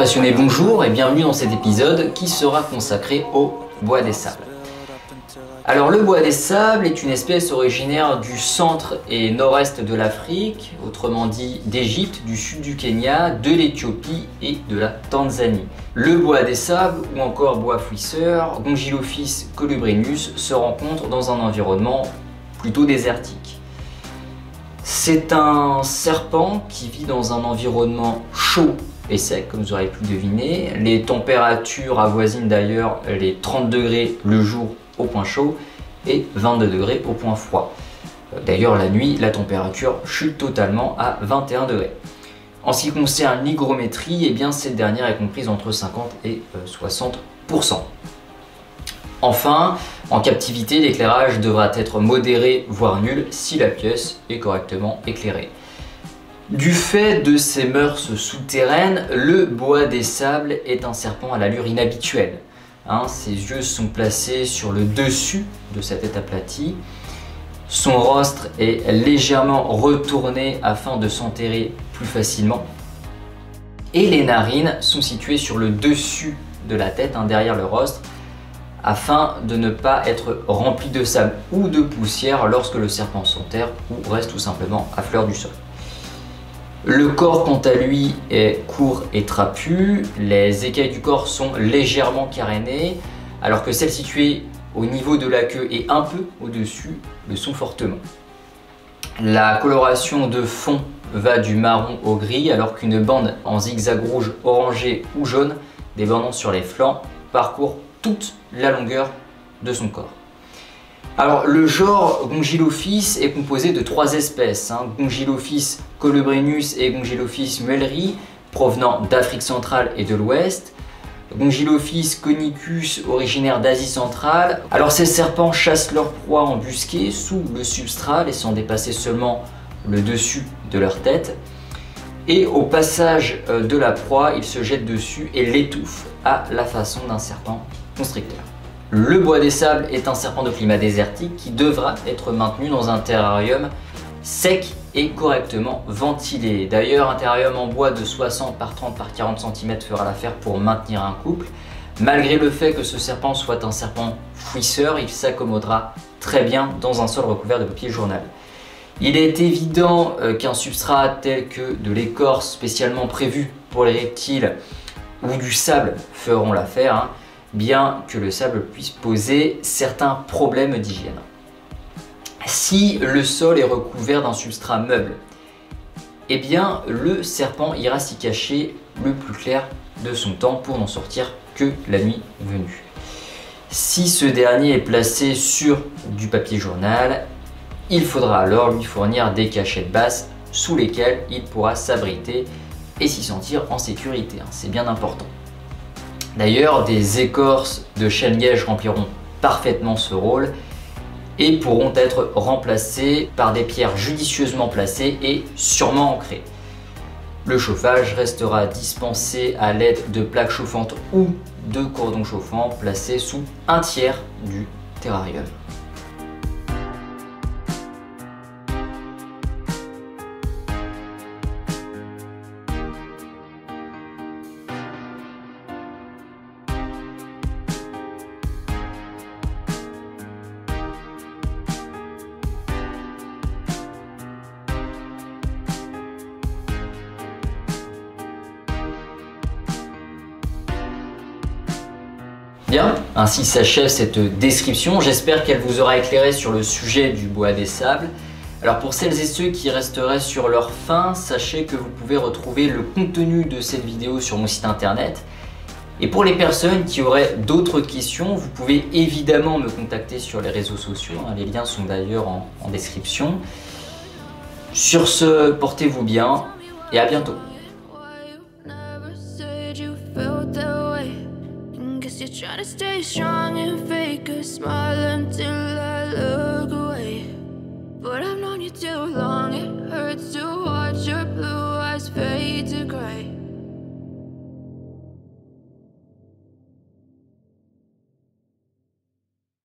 passionnés, bonjour et bienvenue dans cet épisode qui sera consacré au bois des sables. Alors le bois des sables est une espèce originaire du centre et nord-est de l'Afrique, autrement dit d'Égypte, du sud du Kenya, de l'Éthiopie et de la Tanzanie. Le bois des sables ou encore bois fouisseur, Gongylophis colubrinus, se rencontre dans un environnement plutôt désertique. C'est un serpent qui vit dans un environnement chaud et sec, comme vous aurez pu le deviner. Les températures avoisinent d'ailleurs les 30 degrés le jour au point chaud et 22 degrés au point froid. D'ailleurs, la nuit, la température chute totalement à 21 degrés. En ce qui concerne l'hygrométrie, eh bien, cette dernière est comprise entre 50 et 60%. Enfin, en captivité, l'éclairage devra être modéré, voire nul, si la pièce est correctement éclairée. Du fait de ses mœurs souterraines, le bois des sables est un serpent à l'allure inhabituelle. Ses yeux sont placés sur le dessus de sa tête aplatie. Son rostre est légèrement retourné afin de s'enterrer plus facilement. Et les narines sont situées sur le dessus de la tête, derrière le rostre, afin de ne pas être rempli de sable ou de poussière lorsque le serpent s'enterre ou reste tout simplement à fleur du sol. Le corps, quant à lui, est court et trapu. Les écailles du corps sont légèrement carénées, alors que celles situées au niveau de la queue et un peu au-dessus le sont fortement. La coloration de fond va du marron au gris, alors qu'une bande en zigzag rouge, orangé ou jaune, débordant sur les flancs, parcourt toute la longueur de son corps. Alors le genre Gongylophis est composé de trois espèces, Gongylophis colubrinus et Gongylophis muelleri, provenant d'Afrique centrale et de l'Ouest, Gongylophis conicus originaire d'Asie centrale. Alors ces serpents chassent leur proie embusquée sous le substrat, laissant dépasser seulement le dessus de leur tête. Et au passage de la proie, ils se jettent dessus et l'étouffent à la façon d'un serpent constricteur. Le bois des sables est un serpent de climat désertique qui devra être maintenu dans un terrarium sec et correctement ventilé. D'ailleurs, un terrarium en bois de 60 par 30 par 40 cm fera l'affaire pour maintenir un couple. Malgré le fait que ce serpent soit un serpent fouisseur, il s'accommodera très bien dans un sol recouvert de papier journal. Il est évident qu'un substrat tel que de l'écorce spécialement prévu pour les reptiles ou du sable feront l'affaire, bien que le sable puisse poser certains problèmes d'hygiène. Si le sol est recouvert d'un substrat meuble, eh bien le serpent ira s'y cacher le plus clair de son temps pour n'en sortir que la nuit venue. Si ce dernier est placé sur du papier journal, il faudra alors lui fournir des cachettes basses sous lesquelles il pourra s'abriter et s'y sentir en sécurité. C'est bien important. D'ailleurs, des écorces de chêne-liège rempliront parfaitement ce rôle et pourront être remplacées par des pierres judicieusement placées et sûrement ancrées. Le chauffage restera dispensé à l'aide de plaques chauffantes ou de cordons chauffants placés sous un tiers du terrarium. Bien, ainsi s'achève cette description. J'espère qu'elle vous aura éclairé sur le sujet du bois des sables. Alors pour celles et ceux qui resteraient sur leur faim, sachez que vous pouvez retrouver le contenu de cette vidéo sur mon site internet. Et pour les personnes qui auraient d'autres questions, vous pouvez évidemment me contacter sur les réseaux sociaux. Les liens sont d'ailleurs en description. Sur ce, portez-vous bien et à bientôt. You're trying to stay strong and fake a smile until I look away. But I've known you too long, it hurts to watch your blue